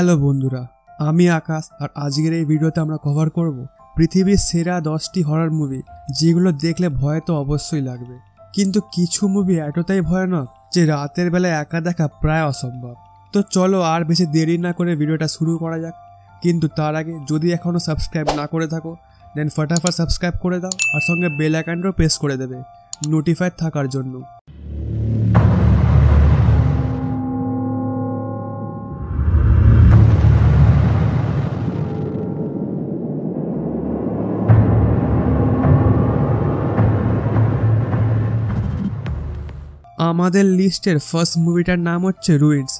Hello বন্ধুরা, আমি আকাশ আর আজকের এই ভিডিওতে আমরা কভার করব পৃথিবীর সেরা 10টি হরর মুভি যেগুলো দেখলে ভয় তো অবশ্যই লাগবে, কিন্তু কিছু মুভি এতটাই ভয়ানক যে রাতের বেলা একা দেখা প্রায় অসম্ভব। তো চলো আর বেশি দেরি না করে ভিডিওটা শুরু করা যাক। কিন্তু তার আগে যদি এখনও সাবস্ক্রাইব না করে থাকো দেন ফটাফট সাবস্ক্রাইব করে দাও আর সঙ্গে বেল আইকনটাও প্রেস করে দেবে নোটিফাইড থাকার জন্য। আমাদের লিস্টের ফার্স্ট মুভিটার নাম হচ্ছে রুইন্স।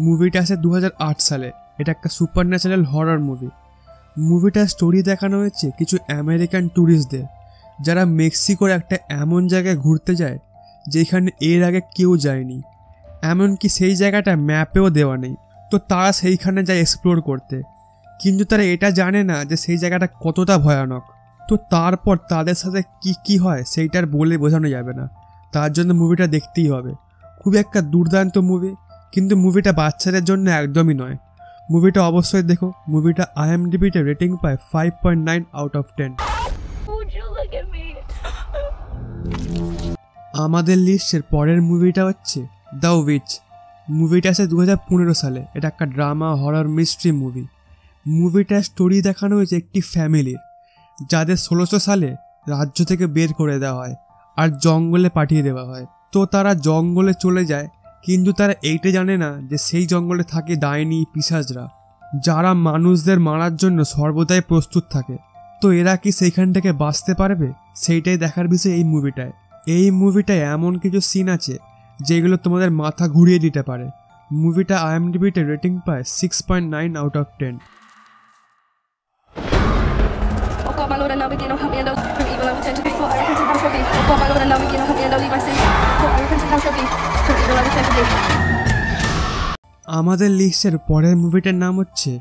মুভিটা আসে 2008 সালে। এটা একটা সুপার ন্যাচারাল হরর মুভি। মুভিটার স্টোরি দেখানো হয়েছে কিছু আমেরিকান ট্যুরিস্টদের যারা মেক্সিকোর একটা এমন জায়গায় ঘুরতে যায় যেখানে এর আগে কেউ যায়নি, এমনকি সেই জায়গাটা ম্যাপেও দেওয়া নেই। তো তারা সেইখানে যায় এক্সপ্লোর করতে, কিন্তু তারা এটা জানে না যে সেই জায়গাটা কতটা ভয়ানক। তো তারপর তাদের সাথে কি হয় সেইটার বলে বোঝানো যাবে না, তার জন্য মুভিটা দেখতেই হবে। খুবই একটা দুর্দান্ত মুভি, কিন্তু মুভিটা বাচ্চাদের জন্য একদমই নয়। মুভিটা অবশ্যই দেখো। মুভিটা IMDb-তে রেটিং পায় 5.9 আউট অফ 10। আমাদের লিস্টের পরের মুভিটা হচ্ছে দ্য উইচ। মুভিটা আসে 2015 সালে। এটা একটা ড্রামা হরর মিস্ট্রি মুভি। মুভিটার স্টোরি দেখানো হয়েছে একটি ফ্যামিলির যাদের 1600 সালে রাজ্য থেকে বের করে দেওয়া হয় আর জঙ্গলে পাঠিয়ে দেওয়া হয়। তো তারা জঙ্গলে চলে যায়, কিন্তু তারা এইটা জানে না যে সেই জঙ্গলে থাকে ডাইনি পিশাচরা যারা মানুষদের মারার জন্য সর্বদাই প্রস্তুত থাকে। তো এরা কি সেইখান থেকে বাঁচতে পারবে সেইটাই দেখার বিষয় এই মুভিটায়। এই মুভিটায় এমন কিছু সিন আছে যেগুলো তোমাদের মাথা ঘুরিয়ে দিতে পারে। মুভিটা IMDb-তে রেটিং পায় 6.9 আউট অফ 10। আমাদের লিস্টের পরের মুভিটার নাম হচ্ছে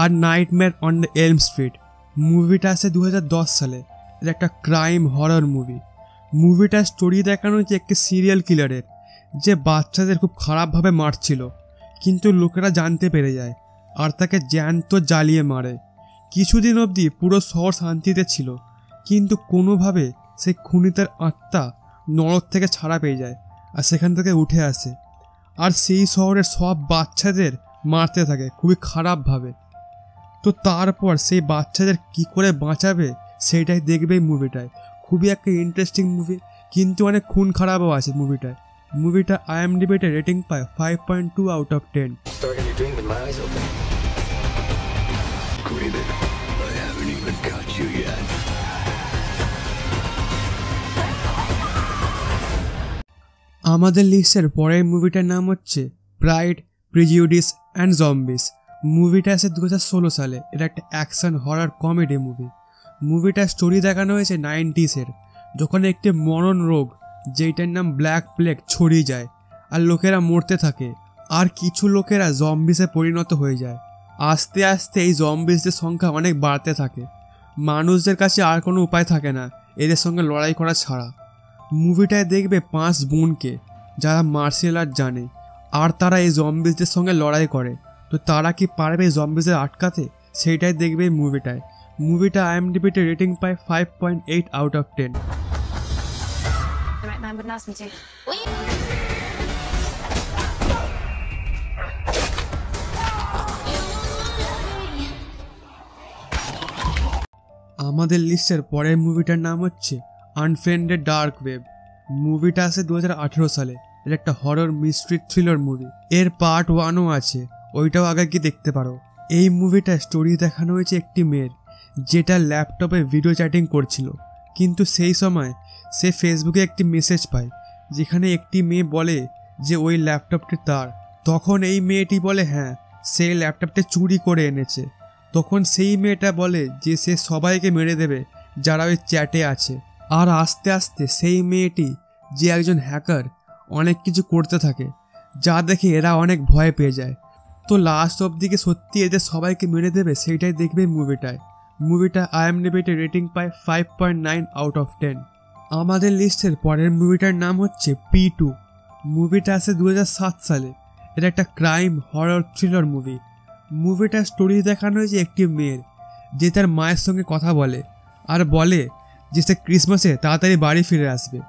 আর নাইটমেয়ার অন দ্য এলম স্ট্রিট। মুভিটা আসে 2010 সালে। এটা একটা ক্রাইম হরর মুভি। মুভিটার স্টোরি দেখানো হচ্ছে একটি সিরিয়াল কিলারের যে বাচ্চাদের খুব খারাপভাবে মারছিল, কিন্তু লোকেরা জানতে পেরে যায় আর তাকে জ্যান্ত জ্বালিয়ে মারে। কিছুদিন অবধি পুরো শহর শান্তিতে ছিল, কিন্তু কোনোভাবে সেই খুনিদের আত্মা নরক থেকে ছাড়া পেয়ে যায় আর সেখান থেকে উঠে আসে আর সেই শহরের সব বাচ্চাদের মারতে থাকে খুবই খারাপভাবে। তো তারপর সেই বাচ্চাদের কি করে বাঁচাবে সেইটাই দেখবে এই মুভিটায়। খুবই একটা ইন্টারেস্টিং মুভি, কিন্তু অনেক খুন খারাপও আছে মুভিটায়। মুভিটা IMDb-তে রেটিং পায় 5.2 আউট অফ 10। আমাদের লিস্টের পরের মুভিটার নাম হচ্ছে প্রাইড, প্রিজুডিস অ্যান্ড জম্বিস। মুভিটা আসে 2016 সালে। এটা একটা অ্যাকশন হরর কমেডি মুভি। মুভিটার স্টোরি দেখানো হয়েছে 90s-এর, যখন একটি মরণ রোগ যেটার নাম ব্ল্যাক প্লেগ ছড়িয়ে যায় আর লোকেরা মরতে থাকে আর কিছু লোকেরা জম্বিসে পরিণত হয়ে যায়। আস্তে আস্তে এই জম্বিসদের সংখ্যা অনেক বাড়তে থাকে। মানুষদের কাছে আর কোনো উপায় থাকে না এদের সঙ্গে লড়াই করা ছাড়া। মুভিটায় দেখবে 5 বোনকে যারা মার্শাল আর্ট জানে আর তারা এই জম্বিসদের সঙ্গে লড়াই করে। তো তারা কি পারবে এই জম্বিসদের আটকাতে সেইটাই দেখবে এই মুভিটায়। মুভিটা IMDb-তে রেটিং পায় 5.8 আউট অফ 10। আমাদের লিস্টের পরের মুভিটার নাম হচ্ছে আনফ্রেন্ডেড ডার্ক ওয়েব। মুভিটা আসে 2018 সালে। এটা একটা হরর মিস্ট্রি থ্রিলার মুভি। এর পার্ট 1ও আছে, ওইটাও আগে কি দেখতে পারো। এই মুভিটা স্টোরি দেখানো হয়েছে একটি মেয়ের যেটা ল্যাপটপে ভিডিও চ্যাটিং করছিল, কিন্তু সেই সময় সে ফেসবুকে একটি মেসেজ পায় যেখানে একটি মেয়ে বলে যে ওই ল্যাপটপটি তার। তখন এই মেয়েটি বলে হ্যাঁ, সেই ল্যাপটপটি চুরি করে এনেছে। তখন সেই মেয়েটা বলে যে সে সবাইকে মেরে দেবে যারা ওই চ্যাটে আছে। আর আস্তে আস্তে সেই মেয়েটি যে একজন হ্যাকার অনেক কিছু করতে থাকে যা দেখে এরা অনেক ভয় পেয়ে যায়। তো লাস্ট অবধিকে সত্যি এদের সবাইকে মেরে দেবে সেইটাই দেখবে মুভিটায়। মুভিটা IMDb-তে রেটিং পায় 5.9 আউট অফ 10। আমাদের লিস্টের পরের মুভিটার নাম হচ্ছে P2। মুভিটা আসে 2007 সালে। এটা একটা ক্রাইম হরর থ্রিলার মুভি। মুভিটার স্টোরি দেখানো হয়েছে একটি মেয়ের, যে তার মায়ের সঙ্গে কথা বলে আর বলে যে সে ক্রিসমাসে তাড়াতাড়ি বাড়ি ফিরে আসবে।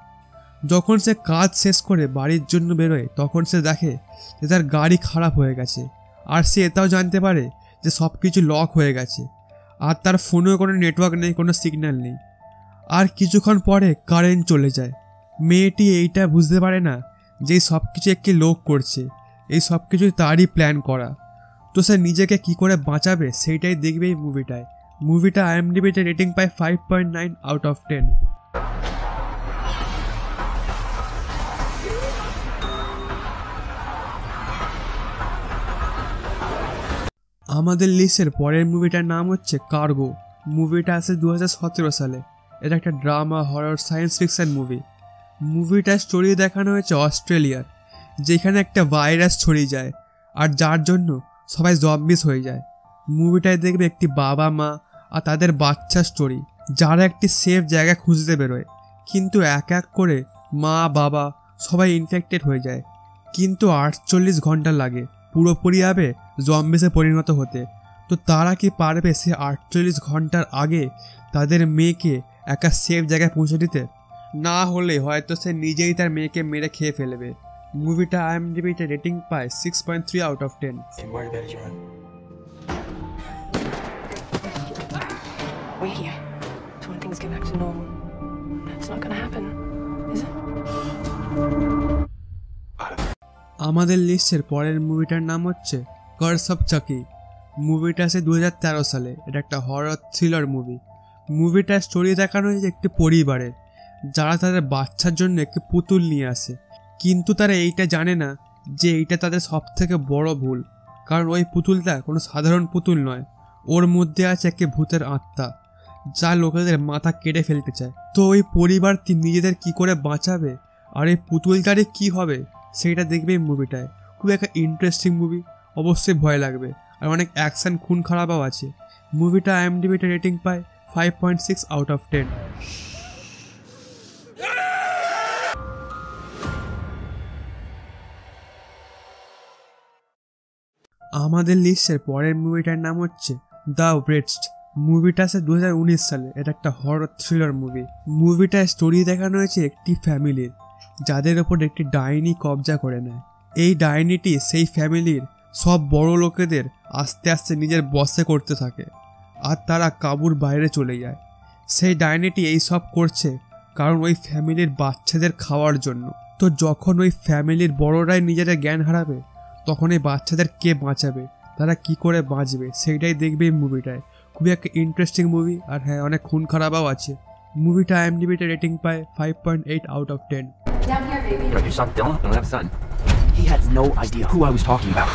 যখন সে কাজ শেষ করে বাড়ির জন্য বেরোয় তখন সে দেখে যে তার গাড়ি খারাপ হয়ে গেছে, আর সে এটাও জানতে পারে যে সব কিছু লক হয়ে গেছে, আর তার ফোনেও কোনো নেটওয়ার্ক নেই, কোনো সিগন্যাল নেই। আর কিছুক্ষণ পরে কারেন্ট চলে যায়। মেয়েটি এইটা বুঝতে পারে না যে এই সব কিছু একটি লোক করছে, এই সব কিছু তারই প্ল্যান করা। তো সে নিজেকে কি করে বাঁচাবে সেইটাই দেখবে এই মুভিটায়। মুভিটা IMDb-তে রেটিং পায় 5.9 আউট অফ 10। আমাদের লিস্টের পরের মুভিটার নাম হচ্ছে কার্গো। মুভিটা আসে 2017 সালে। এটা একটা drama, horror, science fiction movie. মুভিটার স্টোরি দেখানো হয়েছে অস্ট্রেলিয়ার, যেখানে একটা ভাইরাস ছড়িয়ে যায় আর যার জন্য সবাই জম্বিস হয়ে যায়। মুভিটায় দেখবে একটি বাবা মা আর তাদের বাচ্চার স্টোরি, যারা একটি সেফ জায়গা খুঁজতে বেরোয়, কিন্তু এক এক করে মা বাবা সবাই ইনফেক্টেড হয়ে যায়। কিন্তু 48 ঘন্টা লাগে পুরোপুরিভাবে জম্বিসে পরিণত হতে। তো তারা কি পারবে সে 48 ঘন্টার আগে তাদের মেয়েকে একটা সেফ জায়গায় পৌঁছে দিতে? না হলে হয়তো সে নিজেই তার মেয়েকে মেরে খেয়ে ফেলবে। মুভিটা IMDb-তে রেটিং পায় 6.3 out of 10। We're here. So when things get back to normal, that's not gonna happen, is it? আমাদের লিস্টের পরের মুভিটার নাম হচ্ছে কার্স অফ চাকি। মুভিটা আসে 2013 সালে। এটা একটা হরর থ্রিলার মুভি। মুভিটার স্টোরি দেখানো হয়েছে একটি পরিবারের, যারা তাদের বাচ্চার জন্য একটি পুতুল নিয়ে আসে, কিন্তু তারা এইটা জানে না যে এইটা তাদের সব থেকে বড় ভুল। কারণ ওই পুতুলটা কোনো সাধারণ পুতুল নয়, ওর মধ্যে আছে একটি ভূতের আত্মা যা লোকেদের মাথা কেটে ফেলতে চায়। তো ওই পরিবারটি নিজেদের কি করে বাঁচাবে আর এই পুতুলটারে কি হবে সেইটা দেখবে এই মুভিটায়। খুব একটা ইন্টারেস্টিং মুভি, অবশ্যই ভয় লাগবে, আর অনেক অ্যাকশন, খুন খারাপও আছে। মুভিটা IMDb-তে রেটিং পায় 5.6 আউট অফ 10। আমাদের লিস্টের পরের মুভিটার নাম হচ্ছে দ্য ওয়েস্ট। মুভিটা আসে 2019 সালে। এটা একটা হরর থ্রিলার মুভি। মুভিটার স্টোরি দেখানো হয়েছে একটি ফ্যামিলির, যাদের ওপর একটি ডাইনি কবজা করে নেয়। এই ডাইনিটি সেই ফ্যামিলির সব বড় লোকেদের আস্তে আস্তে নিজের বশে করতে থাকে, আর তারা কাবুর বাইরে চলে যায়। সেই ডাইনিটি এই সব করছে কারণ ওই ফ্যামিলির বাচ্চাদের খাওয়ার জন্য। তো যখন ওই ফ্যামিলির বড়রাই নিজেদের জ্ঞান হারাবে, তখন এই বাচ্চাদের কে বাঁচাবে, তারা কি করে বাঁচবে সেইটাই দেখবে এই মুভিটায়। খুবই একটা ইন্টারেস্টিং মুভি, আর হ্যাঁ, অনেক খুন খারাপও আছে। মুভিটা IMDb-তে রেটিং পায় 5.8 out of 10। Down here, baby. Got your son Dylan? I don't have a son. He has no idea who I was talking about.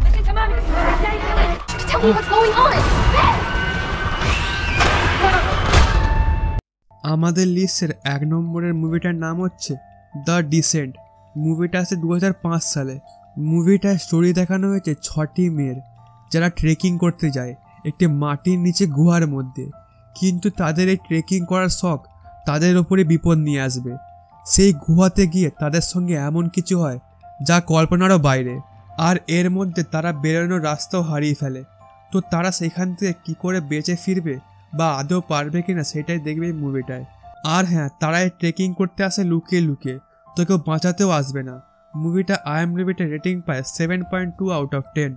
Listen to mommy. Tell me what's going on. আমাদের লিস্টের 1 নম্বরের মুভিটার নাম হচ্ছে the dissent. মুভিটা আসে 2005 সালে। মুভিটার স্টোরি দেখানো হয়েছে 6টি মেয়ের, যারা ট্রেকিং করতে যায় একটি মাটির নিচে গুহার মধ্যে। কিন্তু তাদের এই ট্রেকিং করার শখ তাদের ওপরে বিপদ নিয়ে আসবে। সেই গুহাতে গিয়ে তাদের সঙ্গে এমন কিছু হয় যা কল্পনারও বাইরে, আর এর মধ্যে তারা বেরোনোর রাস্তাও হারিয়ে ফেলে। তো তারা সেখান থেকে কী করে বেঁচে ফিরবে বা আদৌ পারবে কিনা সেটাই দেখবে এই মুভিটায়। আর হ্যাঁ, তারা এই ট্রেকিং করতে আসে লুকিয়ে লুকিয়ে, তো কেউ বাঁচাতেও আসবে না। মুভিটা IMDb-তে রেটিং পায় 7.2 আউট অফ 10।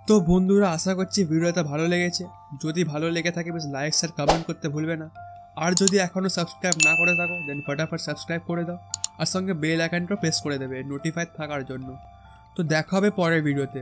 তো বন্ধুরা, আশা করছি ভিডিওটা ভালো লেগেছে। যদি ভালো লেগে থাকে বেশ লাইক, শেয়ার, কমেন্ট করতে ভুলবে না। আর যদি এখনও সাবস্ক্রাইব না করে থাকো দেন ফটাফট সাবস্ক্রাইব করে দাও, আর সঙ্গে বেল আইকনটাও প্রেস করে দেবে নোটিফাইড থাকার জন্য। তো দেখা হবে পরের ভিডিওতে।